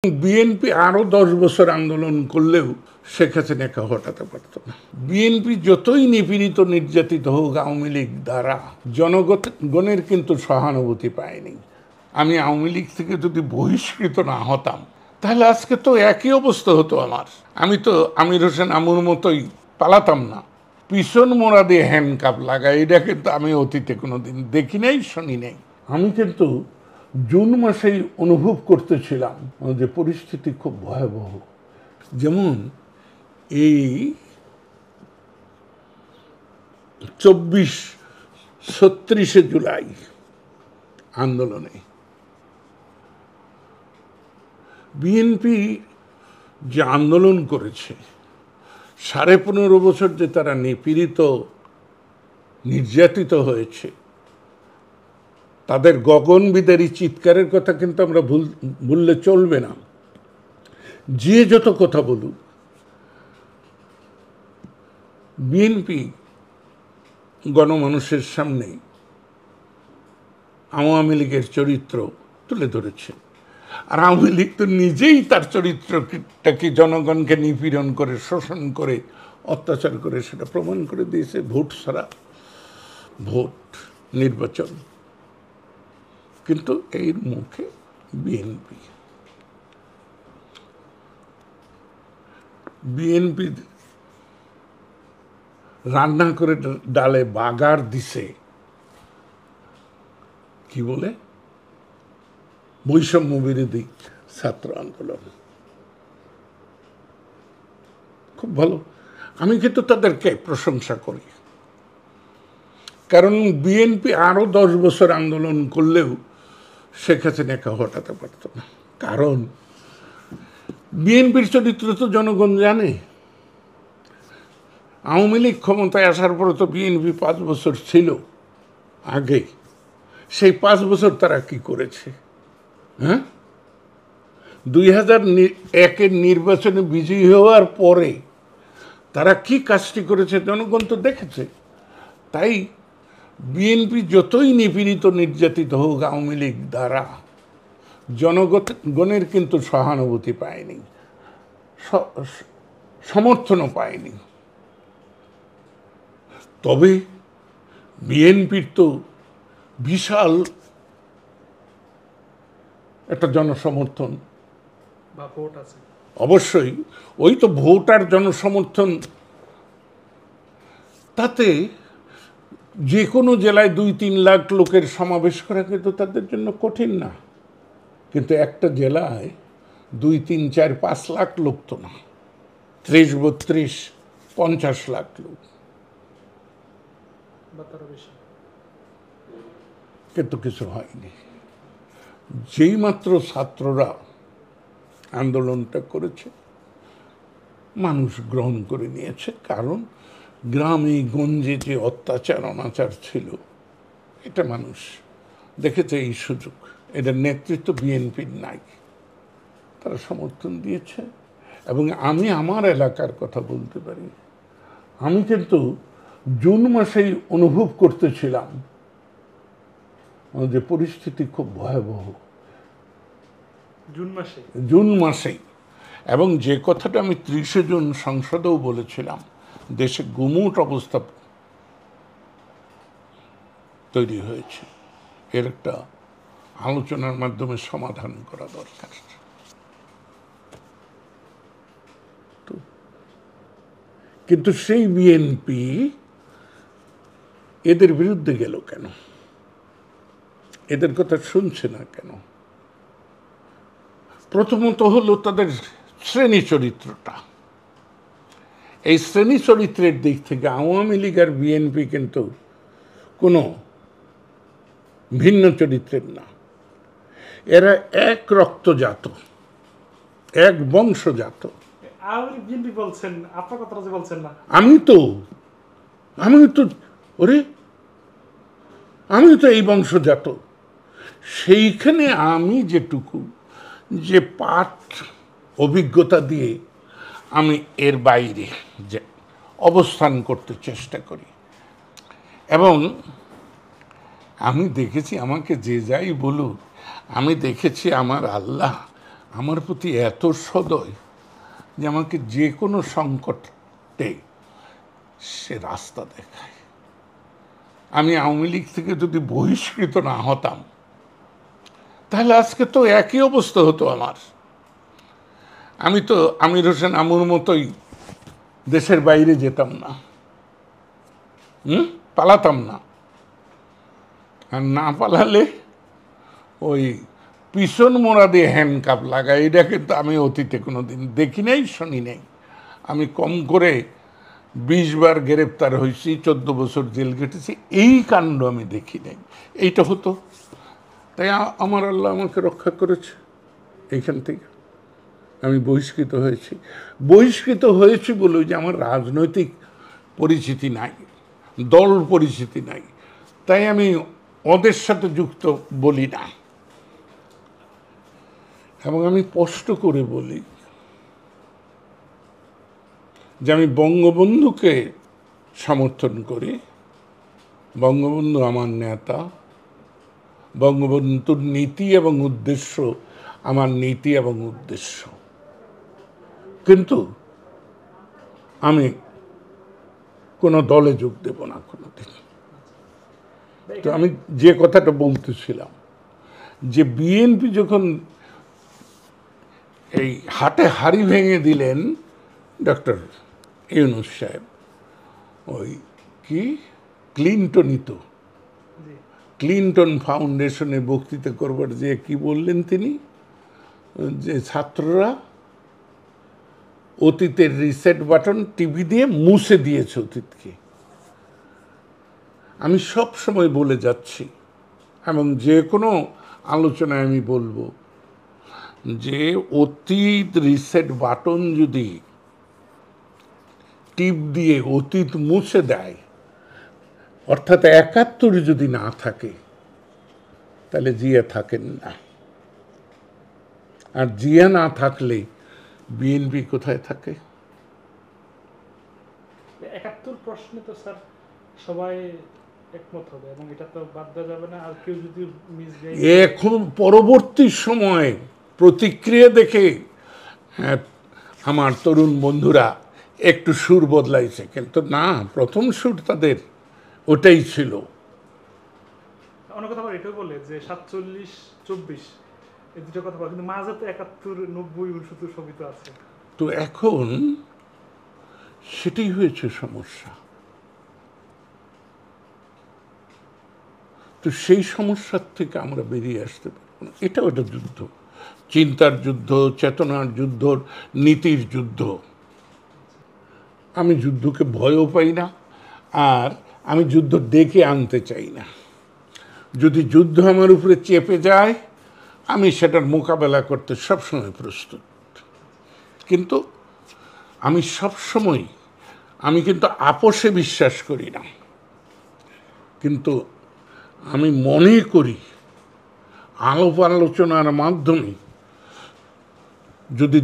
BNP আরো 10 বছর আন্দোলন করলেও শেখ হাসিনাকে হটাতে পারত না। বিএনপি যতই নিপীড়িত নির্যাতিত হোক আওয়ামী লীগ দ্বারা জনগণের কিন্তু সহানুভূতি পায়নি। আমি আওয়ামী লীগ থেকে যদি বহিষ্কৃত না হতাম তাহলে আজকে তো একই অবস্থা হতো আমার। আমি তো আমির হোসেন আমুর মতোই পালাতাম না, পিছন মোড়া দিয়ে হ্যান্ডকাপ লাগাই। এটা কিন্তু আমি অতীতে কোনোদিন দেখি নাই, শুনি নাই। আমি কিন্তু জুন মাসেই অনুভব করতেছিলাম যে পরিস্থিতি খুব ভয়াবহ। যেমন এই 36 জুলাই আন্দোলনে বিএনপি যে আন্দোলন করেছে, 15.5 বছর যে তারা নিপীড়িত নির্যাতিত হয়েছে, তাদের গগনবিদারী চিৎকারের কথা কিন্তু আমরা ভুললে চলবে না। যে যত কথা বলুক, বিএনপি গণমানুষের সামনে আওয়ামী লীগের চরিত্র তুলে ধরেছে। আর আওয়ামী লীগ তো নিজেই তার চরিত্রটাকে জনগণকে নিপীড়ন করে, শোষণ করে, অত্যাচার করে সেটা প্রমাণ করে দিয়েছে। ভোট ছাড়া ভোট নির্বাচন। কিন্তু এর মুখে বিএনপি রান্না করে ডালে বাগার দিছে, কি বলে, বৈষম্য বিরোধী ছাত্র আন্দোলন। খুব ভালো, আমি কিন্তু তাদেরকে প্রশংসা করি। কারণ বিএনপি আরো 10 বছর আন্দোলন করলেও শেখ হাসিনাকে হটাতে পারত না। কারণ বিএনপির চরিত্র তো জনগণ জানে। আওয়ামী লীগ ক্ষমতায় আসার পরে তো বিএনপি 5 বছর ছিল আগে। সেই 5 বছর তারা কি করেছে? হ্যাঁ, 2001-এর নির্বাচনে বিজয়ী হওয়ার পরে তারা কি কাজটি করেছে জনগণ তো দেখেছে। তাই বিএনপি যতই নিপীড়িত নির্যাতিত হোক আওয়ামী লীগ দ্বারা জনগণের কিন্তু সহানুভূতি পায়নি, সমর্থনও পায়নি। তবে বিএনপির তো বিশাল একটা জনসমর্থন বা ভোট আছে। অবশ্যই ওই তো ভোট আর জনসমর্থন, তাতে যে কোনো জেলায় 2-3 লাখ লোকের সমাবেশ করা কিন্তু তাদের জন্য কঠিন না। কিন্তু একটা জেলায় 2-3-4-5 লাখ লোক তো না, 30-32-50 লাখ লোক, কিন্তু কিছু হয়নি। যেই মাত্র ছাত্ররা আন্দোলনটা করেছে, মানুষ গ্রহণ করে নিয়েছে। কারণ গ্রামে গঞ্জে যে অত্যাচার অনাচার ছিল, এটা মানুষ দেখেছে। এই সুযোগ, এটার নেতৃত্ব বিএনপির নাই, তারা সমর্থন দিয়েছে। এবং আমি আমার এলাকার কথা বলতে পারি, আমি কিন্তু জুন মাসেই অনুভব করতেছিলাম যে পরিস্থিতি খুব ভয়াবহ। জুন মাসেই। এবং যে কথাটা আমি 30 জুন সংসদেও বলেছিলাম, দেশে গুমুট অবস্থা তৈরি হয়েছে, এর একটা আলোচনার মাধ্যমে সমাধান করা দরকার। কিন্তু সেই বিএনপি এদের বিরুদ্ধে গেল কেন? এদের কথা শুনছে না কেন? প্রথমত হলো তাদের শ্রেণী চরিত্রটা। এই শ্রেণী চরিত্রের দিক থেকে আওয়ামী লীগ আর বিএনপি কিন্তু কোনো ভিন্ন চরিত্রের না। এরা এক রক্তজাত, এক বংশজাত। আমি তো এই বংশজাত। সেইখানে আমি যেটুকু যে পাঠ অভিজ্ঞতা দিয়ে আমি এর বাইরে যে অবস্থান করতে চেষ্টা করি। এবং আমি দেখেছি, আমাকে যে যাই বলুক, আমি দেখেছি আমার আল্লাহ আমার প্রতি এত সদয় যে আমাকে যে কোনো সংকটে সে রাস্তা দেখায়। আমি আওয়ামী লীগ থেকে যদি বহিষ্কৃত না হতাম তাহলে আজকে তো একই অবস্থা হতো আমার। আমি তো আমির হোসেন আমুর মতোই দেশের বাইরে যেতাম না, পালাতাম না। আর না পালালে ওই পিছন মোড়া দিয়ে হ্যান্ডকাপ লাগায়, এটা কিন্তু আমি অতীতে কোনো দিন দেখি নাই, শুনি নাই। আমি কম করে 20 বার গ্রেপ্তার হয়েছি, 14 বছর জেল কেটেছি, এই কাণ্ড আমি দেখি নাই। এইটা হতো, তাই আমার আল্লাহ আমাকে রক্ষা করেছে। এইখান থেকে আমি বহিষ্কৃত হয়েছি। বহিষ্কৃত হয়েছি বলে যে আমার রাজনৈতিক পরিচিতি নাই, দল পরিচিতি নাই, তাই আমি ওদের সাথে যুক্ত বলি না। এবং আমি স্পষ্ট করে বলি যে আমি বঙ্গবন্ধুকে সমর্থন করি, বঙ্গবন্ধু আমার নেতা, বঙ্গবন্ধুর নীতি এবং উদ্দেশ্য আমার নীতি এবং উদ্দেশ্য। কিন্তু আমি কোনো দলে যোগ দেব না কোনোদিন। তো আমি যে কথাটা বলতেছিলাম যে বিএনপি যখন এই হাটে হাড়ি ভেঙে দিলেন ডক্টর ইউনূস সাহেব, ওই কি ক্লিন্টন ফাউন্ডেশনে বক্তৃতা করবার যে কি বললেন তিনি, যে ছাত্ররা অতীতের রিসেট বাটন টিভি দিয়ে মুছে দিয়েছে অতীতকে। আমি সব সময় বলে যাচ্ছি এবং যে কোনো আলোচনায় আমি বলবো যে অতীত রিসেট বাটন যদি টিপ দিয়ে অতীত মুছে দেয়, অর্থাৎ ৭১ যদি না থাকে, তাহলে জিয়া থাকেন না। আর জিয়া না থাকলে বিএনপি কোথায় থাকে? ৭১ প্রশ্নে তো স্যার সবাই একমত হবে এবং এটা তো বাদ দেওয়া যাবে না। আর কেউ যদি এখন পরবর্তী সময়ে প্রতিক্রিয়া দেখে আমার তরুণ বন্ধুরা একটু সুর বদলাইছে, কিন্তু না, প্রথম সুর তাদের ওটাই ছিল। অনেক কথা এটাও বলে যে ৪৭-২৪ এই দুটো কথা বলে, কিন্তু মাঝে তো ৭১-৯০-৬৯ সবই তো আছে। তো এখন সেটাই হয়েছে সমস্যা। তো সেই সমস্যার থেকে আমরা বেরিয়ে আসতে পারবো না। এটা একটা যুদ্ধ, চিন্তার যুদ্ধ, চেতনার যুদ্ধ, নীতির যুদ্ধ। আমি যুদ্ধকে ভয়ও পাই না, আর আমি যুদ্ধ ডেকে আনতে চাই না। যদি যুদ্ধ আমার উপরে চেপে যায়, আমি সেটার মোকাবেলা করতে সবসময় প্রস্তুত। কিন্তু আমি সবসময়, আমি কিন্তু আপোষে বিশ্বাস করি না, কিন্তু আমি মনে করি আলাপ আলোচনার মাধ্যমে যদি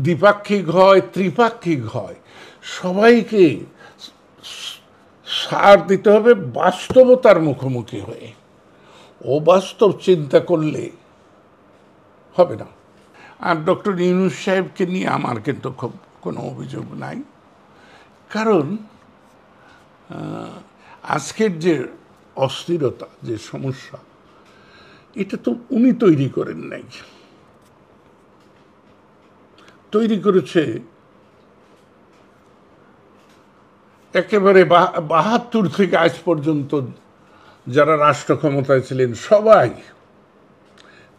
দ্বিপাক্ষিক হয়, ত্রিপাক্ষিক হয়, সবাইকে সার দিতে হবে বাস্তবতার মুখোমুখি হয়ে। অবাস্তব চিন্তা করলে হবে না। আর ডক্টর ইউনূস সাহেবকে নিয়ে আমার কিন্তু খুব কোনো অভিযোগ নাই, কারণ আজকের যে অস্থিরতা, যে সমস্যা, এটা তো উনি তৈরি করেন নাই, তৈরি করেছে একেবারে ৭২ থেকে আজ পর্যন্ত যারা রাষ্ট্র ক্ষমতায় ছিলেন সবাই,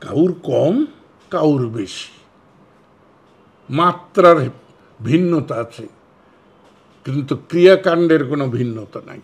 কাউর কম কাউর বেশি, মাত্রার ভিন্নতা আছে, কিন্তু ক্রিয়াকাণ্ডের কোনো ভিন্নতা নাই।